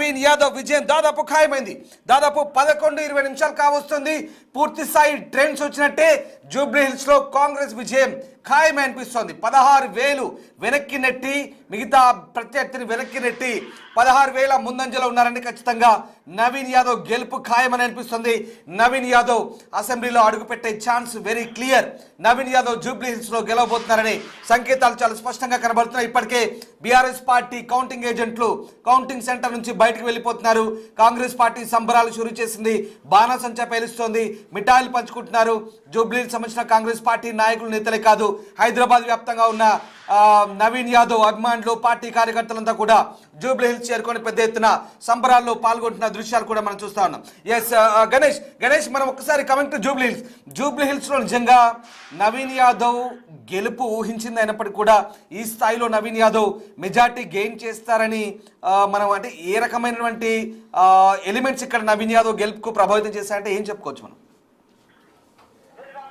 నవీన్ యాదవ్ విజయం దాదాపు ఖాయమైంది. దాదాపు 11-20 నిమిషాలు కావస్తుంది. పూర్తి స్థాయి ట్రెండ్స్ వచ్చినట్టే జూబ్లీ హిల్స్ లో కాంగ్రెస్ విజయం ఖాయమే అనిపిస్తోంది. 16,000 వెనక్కి నెట్టి మిగతా ప్రత్యర్థిని వెనక్కి నెట్టి 16,000 ముందంజలో ఉన్నారని ఖచ్చితంగా నవీన్ యాదవ్ గెలుపు ఖాయమని అనిపిస్తుంది. నవీన్ యాదవ్ అసెంబ్లీలో అడుగుపెట్టే chance very clear. Naveen Yadav Jubilee Hills లో గెలవబోతున్నారని సంకేతాలు చాలా స్పష్టంగా కనబడుతున్నాయి. ఇప్పటికే బీఆర్ఎస్ పార్టీ కౌంటింగ్ ఏజెంట్లు కౌంటింగ్ సెంటర్ నుంచి బయటకు వెళ్ళిపోతున్నారు. కాంగ్రెస్ పార్టీ సంబరాలు షురూ చేసింది. బాణాసంచా పేలుస్తోంది. మిఠాయిలు పంచుకుంటున్నారు. జూబ్లీకి సంబంధించిన కాంగ్రెస్ పార్టీ నాయకులు నేతలే కాదు, హైదరాబాద్ వ్యాప్తంగా ఉన్న నవీన్ యాదవ్ అభిమానులు పార్టీ కార్యకర్తలంతా కూడా జూబ్లీ హిల్స్ చేరుకొని పెద్ద ఎత్తున సంబరాల్లో పాల్గొంటున్న దృశ్యాలు కూడా మనం చూస్తా ఉన్నాం. ఎస్ గణేష్ మనం ఒక్కసారి కమింగ్ టు జూబ్లీ హిల్స్ లో నిజంగా నవీన్ యాదవ్ గెలుపు ఊహించింది అయినప్పటికీ కూడా ఈ స్థాయిలో నవీన్ యాదవ్ మెజార్టీ గెయిన్ చేస్తారని మనం అంటే ఏ రకమైనటువంటి ఎలిమెంట్స్ ఇక్కడ నవీన్ యాదవ్ గెలుపుకు ప్రభావితం చేస్తారంటే ఏం చెప్పుకోవచ్చు మనం?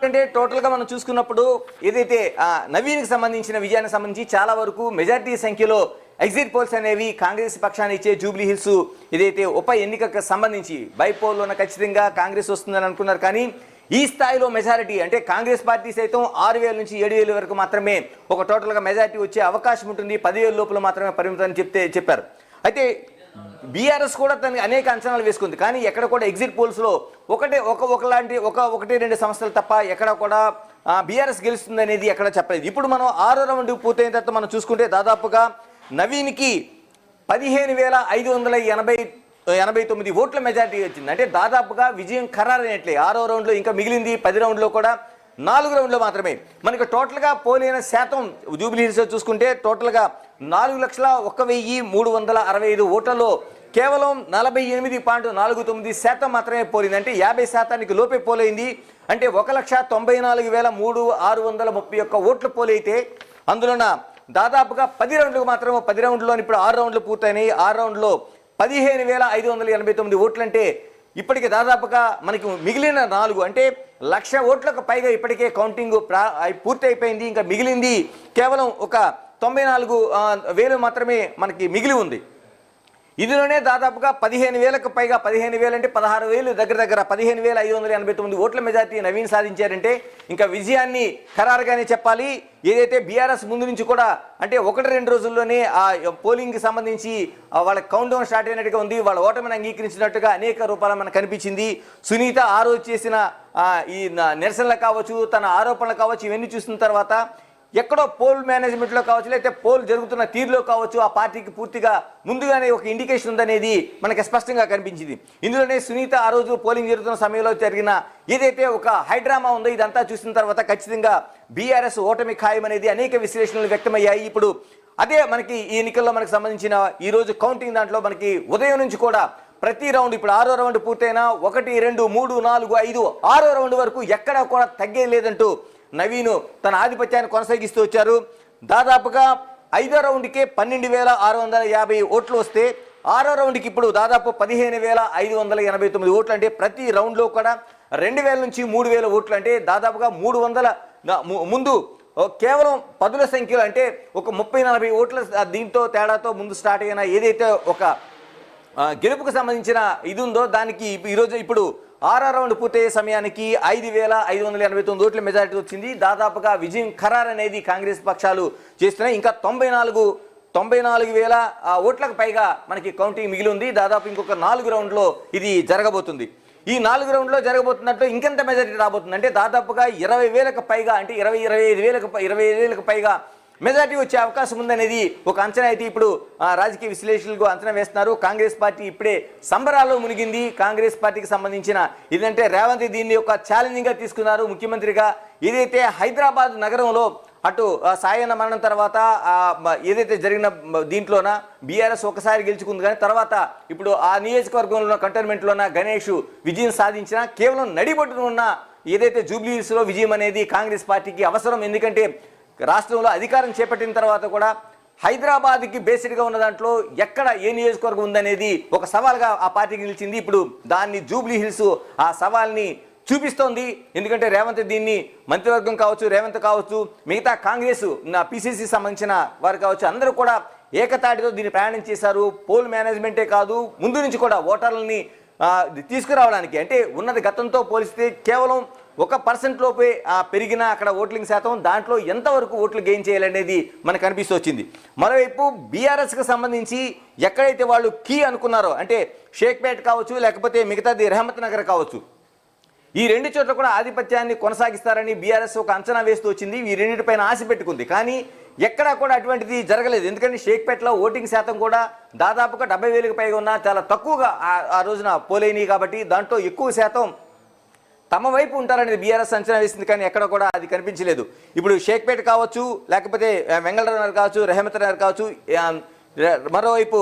అంటే టోటల్గా మనం చూసుకున్నప్పుడు ఏదైతే నవీన్కి సంబంధించిన విజయానికి సంబంధించి చాలా వరకు మెజార్టీ సంఖ్యలో ఎగ్జిట్ పోల్స్ అనేవి కాంగ్రెస్ పక్షాన్ని ఇచ్చే జూబ్లీ హిల్స్ ఏదైతే ఉప ఎన్నికకు సంబంధించి బైపోల్లోన ఖచ్చితంగా కాంగ్రెస్ వస్తుందని అనుకున్నారు. కానీ ఈ స్థాయిలో మెజారిటీ అంటే కాంగ్రెస్ పార్టీ సైతం 6,000 నుంచి 7,000 వరకు మాత్రమే ఒక టోటల్గా మెజారిటీ వచ్చే అవకాశం ఉంటుంది. 10,000 లోపల మాత్రమే పరిమితం చెప్పారు. అయితే బీఆర్ఎస్ కూడా తనకి అనేక అంచనాలు వేసుకుంది. కానీ ఎక్కడ కూడా ఎగ్జిట్ పోల్స్లో ఒకటి రెండు సంస్థలు తప్ప ఎక్కడ కూడా బీఆర్ఎస్ గెలుస్తుంది అనేది ఎక్కడ చెప్పలేదు. ఇప్పుడు మనం 6వ రౌండ్ పూర్తయిన తర్వాత మనం చూసుకుంటే దాదాపుగా నవీన్కి 15,589 ఓట్ల మెజారిటీ వచ్చింది. అంటే దాదాపుగా విజయం ఖరారైనట్లే. 6వ రౌండ్లో ఇంకా మిగిలింది 10 రౌండ్లో కూడా 4 రౌండ్లో మాత్రమే. మనకి టోటల్గా పోలైన శాతం జూబ్లీ హిల్స్లో చూసుకుంటే టోటల్గా 4,01,365 ఓట్లలో కేవలం 48.49% మాత్రమే పోలింది. అంటే 50% లోపే పోలైంది. అంటే 1,94,3631 ఓట్లు పోలైతే అందులోన దాదాపుగా 10 రౌండ్లకు మాత్రం 10 రౌండ్లో ఇప్పుడు 6 రౌండ్లు పూర్తయినాయి. 6 రౌండ్లో 15,589 ఓట్లు అంటే ఇప్పటికే దాదాపుగా మనకి మిగిలిన 4 అంటే 1,00,000 ఓట్లకు పైగా ఇప్పటికే కౌంటింగ్ పూర్తి అయిపోయింది. ఇంకా మిగిలింది కేవలం ఒక 94,000 మాత్రమే మనకి మిగిలి ఉంది. ఇందులోనే దాదాపుగా 15,000కు పైగా 15,000 అంటే 16,000 దగ్గర 15,589 ఓట్ల మెజార్టీ నవీన్ సాధించారంటే ఇంకా విజయాన్ని ఖరారుగానే చెప్పాలి. ఏదైతే బీఆర్ఎస్ ముందు నుంచి కూడా అంటే 1-2 రోజుల్లోనే ఆ పోలింగ్కి సంబంధించి వాళ్ళ కౌంట్ డౌన్ స్టార్ట్ అయినట్టుగా ఉంది. వాళ్ళ ఓటమిని అంగీకరించినట్టుగా అనేక రూపాయలు మనకు కనిపించింది. సునీత ఆ రోజు చేసిన ఈ నిరసనలు కావచ్చు, తన ఆరోపణలు కావచ్చు, ఇవన్నీ చూసిన తర్వాత ఎక్కడో పోల్ మేనేజ్మెంట్లో కావచ్చు, లేకపోతే పోల్ జరుగుతున్న తీరులో కావచ్చు ఆ పార్టీకి పూర్తిగా ముందుగానే ఒక ఇండికేషన్ ఉందనేది మనకి స్పష్టంగా కనిపించింది. ఇందులోనే సునీత ఆ రోజు పోలింగ్ జరుగుతున్న సమయంలో జరిగిన ఏదైతే ఒక హైడ్రామా ఉందో ఇదంతా చూసిన తర్వాత ఖచ్చితంగా బీఆర్ఎస్ ఓటమి ఖాయం అనేది అనేక విశ్లేషణలు వ్యక్తమయ్యాయి. ఇప్పుడు అదే మనకి ఈ ఎన్నికల్లో మనకు సంబంధించిన ఈ రోజు కౌంటింగ్ దాంట్లో మనకి ఉదయం నుంచి కూడా ప్రతి రౌండ్ ఇప్పుడు 6వ రౌండ్ పూర్తయినా 1, 2, 3, 4, 5 6వ రౌండ్ వరకు ఎక్కడా కూడా తగ్గే లేదంటూ నవీన్ తన ఆధిపత్యాన్ని కొనసాగిస్తూ వచ్చారు. దాదాపుగా 5వ రౌండ్కే 12,650 ఓట్లు వస్తే 6వ రౌండ్కి ఇప్పుడు దాదాపు 15,589 ఓట్లు. అంటే ప్రతి రౌండ్లో కూడా 2,000 నుంచి 3,000 ఓట్లు. అంటే దాదాపుగా 300 ముందు కేవలం పదుల సంఖ్యలో అంటే ఒక 30-40 ఓట్ల దీంతో తేడాతో ముందు స్టార్ట్ అయిన ఏదైతే ఒక గెలుపుకు సంబంధించిన ఇది ఉందో దానికి ఈరోజు ఇప్పుడు 6వ రౌండ్ పూర్తయ్యే సమయానికి 5,589 ఓట్ల మెజారిటీ వచ్చింది. దాదాపుగా విజయం ఖరారు అనేది కాంగ్రెస్ పక్షాలు చేస్తున్నాయి. ఇంకా 94,000 ఓట్లకు పైగా మనకి కౌంటింగ్ మిగిలి ఉంది. దాదాపు ఇంకొక 4 రౌండ్లో ఇది జరగబోతుంది. ఈ 4 రౌండ్లో జరగబోతున్నట్టు ఇంకెంత మెజారిటీ రాబోతుంది అంటే దాదాపుగా 20,000కు పైగా అంటే 25,000కు పైగా మెజార్టీ వచ్చే అవకాశం ఉందనేది ఒక అంచనా అయితే ఇప్పుడు రాజకీయ విశ్లేషకులు అంచనా వేస్తున్నారు. కాంగ్రెస్ పార్టీ ఇప్పుడే సంబరాల్లో మునిగింది. కాంగ్రెస్ పార్టీకి సంబంధించిన ఇదంటే రేవంత్ దీన్ని ఒక ఛాలెంజింగ్గా తీసుకున్నారు ముఖ్యమంత్రిగా. ఏదైతే హైదరాబాద్ నగరంలో అటు సాయన్న మరణం తర్వాత ఏదైతే జరిగిన దీంట్లోన బీఆర్ఎస్ ఒకసారి గెలుచుకుంది. కానీ తర్వాత ఇప్పుడు ఆ నియోజకవర్గంలో కంటోన్మెంట్లోన గణేష్ విజయం సాధించిన కేవలం నడిబొట్టున ఉన్న ఏదైతే జూబ్లీ హిల్స్లో విజయం అనేది కాంగ్రెస్ పార్టీకి అవసరం. ఎందుకంటే రాష్ట్రంలో అధికారం చేపట్టిన తర్వాత కూడా హైదరాబాద్కి బేస్డ్గా ఉన్న దాంట్లో ఎక్కడ ఏ నియోజకవర్గం ఉందనేది ఒక సవాల్గా ఆ పార్టీకి నిలిచింది. ఇప్పుడు దాన్ని జూబ్లీ హిల్స్ ఆ సవాల్ని చూపిస్తోంది. ఎందుకంటే రేవంత్ దీన్ని మంత్రివర్గం కావచ్చు, రేవంత్ కావచ్చు, మిగతా కాంగ్రెస్ పిసిసి సంబంధించిన వారు కావచ్చు, అందరూ కూడా ఏకతాటితో దీన్ని ప్రయాణం చేశారు. పోల్ మేనేజ్మెంటే కాదు, ముందు నుంచి కూడా ఓటర్లని తీసుకురావడానికి, అంటే ఉన్నది గతంతో పోలిస్తే కేవలం 1% లోపే పెరిగిన అక్కడ ఓట్లింగ్ శాతం, దాంట్లో ఎంతవరకు ఓట్లు గెయిన్ చేయాలనేది మనకు అనిపిస్తూ వచ్చింది. మరోవైపు బీఆర్ఎస్కి సంబంధించి ఎక్కడైతే వాళ్ళు కీ అనుకున్నారో, అంటే షేక్పేట్ కావచ్చు, లేకపోతే మిగతాది రెహమత్ నగర్ కావచ్చు, ఈ రెండు చోట్ల కూడా ఆధిపత్యాన్ని కొనసాగిస్తారని బీఆర్ఎస్ ఒక అంచనా వేస్తూ వచ్చింది. ఈ రెండింటిపైన ఆశ పెట్టుకుంది. కానీ ఎక్కడా కూడా అటువంటిది జరగలేదు. ఎందుకంటే షేక్పేటలో ఓటింగ్ శాతం కూడా దాదాపుగా 70,000కి పైగా ఉన్న చాలా తక్కువగా ఆ రోజున పోలైనవి కాబట్టి దాంట్లో ఎక్కువ శాతం తమ వైపు ఉంటారనేది బీఆర్ఎస్ అంచనా వేసింది. కానీ ఎక్కడ కూడా అది కనిపించలేదు. ఇప్పుడు షేక్పేట కావచ్చు, లేకపోతే వెంగళరావు నగర్ కావచ్చు, రెహమత్ నగర్ కావచ్చు, మరోవైపు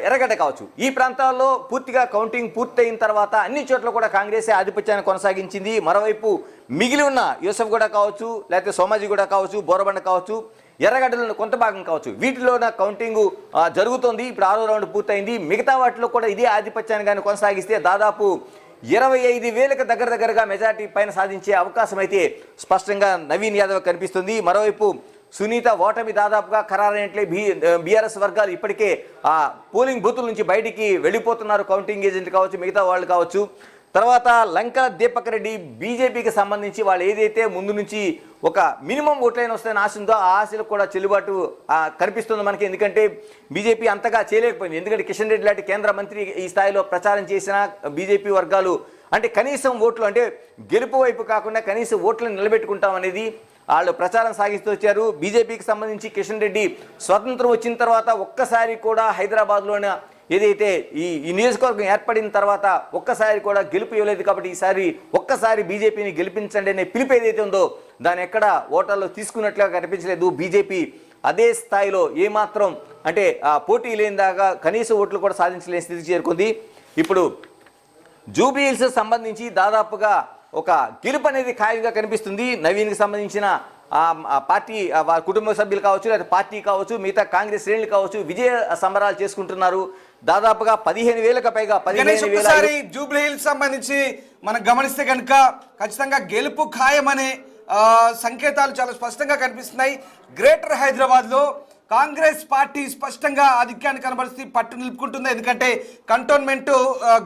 ఎర్రగడ్డ కావచ్చు, ఈ ప్రాంతాల్లో పూర్తిగా కౌంటింగ్ పూర్తయిన తర్వాత అన్ని చోట్ల కూడా కాంగ్రెస్ ఆధిపత్యాన్ని కొనసాగించింది. మరోవైపు మిగిలి ఉన్న యూసఫ్గూడ కావచ్చు, లేకపోతే సోమాజిగూడ కావచ్చు, బోరబండ కావచ్చు, ఎర్రగడ్డలో కొంత భాగం కావచ్చు, వీటిలోన కౌంటింగ్ జరుగుతోంది. ఇప్పుడు 6వ రౌండ్ పూర్తయింది. మిగతా వాటిలో కూడా ఇదే ఆధిపత్యాన్ని కానీ కొనసాగిస్తే దాదాపు 25,000కి దగ్గరగా మెజార్టీ పైన సాధించే అవకాశం అయితే స్పష్టంగా నవీన్ యాదవ్ కనిపిస్తుంది. మరోవైపు సునీత ఓటమి దాదాపుగా ఖరారైనట్లే బీఆర్ఎస్ వర్గాలు ఇప్పటికే ఆ పోలింగ్ బూతుల నుంచి బయటికి వెళ్ళిపోతున్నారు. కౌంటింగ్ ఏజెంట్ కావచ్చు, మిగతా వాళ్ళు కావచ్చు. తర్వాత లంకా దీపక్ రెడ్డి బీజేపీకి సంబంధించి వాళ్ళు ఏదైతే ముందు నుంచి ఒక మినిమం ఓట్లైన వస్తాయని ఆశ ఉందో ఆ ఆశలకు కూడా చెల్లుబాటు కనిపిస్తుంది మనకి. ఎందుకంటే బీజేపీ అంతగా చేయలేకపోయింది. ఎందుకంటే కిషన్ రెడ్డి లాంటి కేంద్ర మంత్రి ఈ స్థాయిలో ప్రచారం చేసిన బీజేపీ వర్గాలు అంటే కనీసం ఓట్లు, అంటే గెలుపు వైపు కాకుండా కనీసం ఓట్లను నిలబెట్టుకుంటాం అనేది వాళ్ళు ప్రచారం సాగిస్తూ వచ్చారు. బీజేపీకి సంబంధించి కిషన్ రెడ్డి స్వతంత్రం వచ్చిన తర్వాత ఒక్కసారి కూడా హైదరాబాద్లోనే ఏదైతే ఈ నియోజకవర్గం ఏర్పడిన తర్వాత ఒక్కసారి కూడా గెలుపు ఇవ్వలేదు. కాబట్టి ఈసారి ఒక్కసారి బీజేపీని గెలిపించండి అనే పిలుపు ఏదైతే ఉందో దాన్ని ఎక్కడ ఓటర్లు తీసుకున్నట్లుగా కనిపించలేదు. బీజేపీ అదే స్థాయిలో ఏమాత్రం అంటే పోటీ లేని దాకా కనీస ఓట్లు కూడా సాధించలేని స్థితికి చేరుకుంది. ఇప్పుడు జూబ్లీ హిల్స్ సంబంధించి దాదాపుగా ఒక గెలుపు అనేది ఖాయంగా కనిపిస్తుంది. నవీన్కి సంబంధించిన పార్టీ కుటుంబ సభ్యులు కావచ్చు, లేదా పార్టీ కావచ్చు, మిగతా కాంగ్రెస్ శ్రేణులు కావచ్చు విజయ సంబరాలు చేసుకుంటున్నారు. దాదాపుగా 15,000కి పైగా 15,000 జూబ్లీ హిల్స్ సంబంధించి మనం గమనిస్తే కనుక ఖచ్చితంగా గెలుపు ఖాయమనే సంకేతాలు చాలా స్పష్టంగా కనిపిస్తున్నాయి. గ్రేటర్ హైదరాబాద్లో కాంగ్రెస్ పార్టీ స్పష్టంగా ఆధిక్యాన్ని కనబరుస్తూ పట్టు నిలుపుకుంటుంది. ఎందుకంటే కంటోన్మెంట్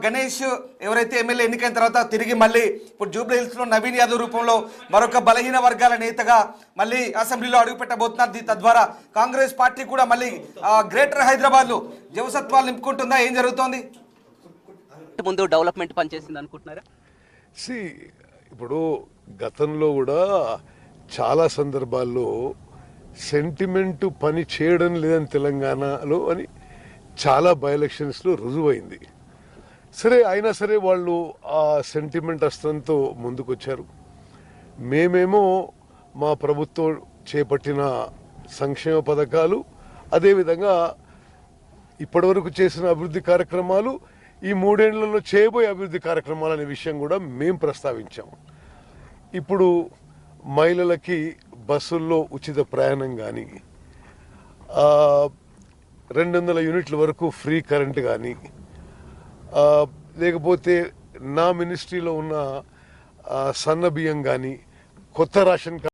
గణేష్ ఎవరైతే ఎమ్మెల్యే ఎన్నికైన తర్వాత తిరిగి మళ్ళీ ఇప్పుడు జూబ్లీ హిల్స్లో నవీన్ యాదవ్ రూపంలో మరొక బలహీన వర్గాల నేతగా మళ్ళీ అసెంబ్లీలో అడుగుపెట్టబోతున్నారు. తద్వారా కాంగ్రెస్ పార్టీ కూడా మళ్ళీ గ్రేటర్ హైదరాబాద్లో జవసత్వాలు నింపుకుంటుందా? ఏం జరుగుతోంది? ముందు డెవలప్మెంట్ పనిచేసింది అనుకుంటున్నారా? ఇప్పుడు గతంలో కూడా చాలా సందర్భాల్లో సెంటిమెంట్ పని చేయడం లేదని తెలంగాణలో అని చాలా బై ఎలక్షన్స్లో రుజువైంది. సరే అయినా సరే వాళ్ళు ఆ సెంటిమెంట్ అస్త్రంతో ముందుకొచ్చారు. మేమేమో మా ప్రభుత్వం చేపట్టిన సంక్షేమ పథకాలు, అదేవిధంగా ఇప్పటివరకు చేసిన అభివృద్ధి కార్యక్రమాలు, ఈ 3 ఏళ్లలో చేయబోయే అభివృద్ధి కార్యక్రమాలు అనే విషయం కూడా మేము ప్రస్తావించాము. ఇప్పుడు మహిళలకి బస్సుల్లో ఉచిత ప్రయాణం కానీ, 200 యూనిట్ల వరకు ఫ్రీ కరెంట్ కానీ, లేకపోతే నా మినిస్ట్రీలో ఉన్న సన్న బియ్యం కానీ, కొత్త రేషన్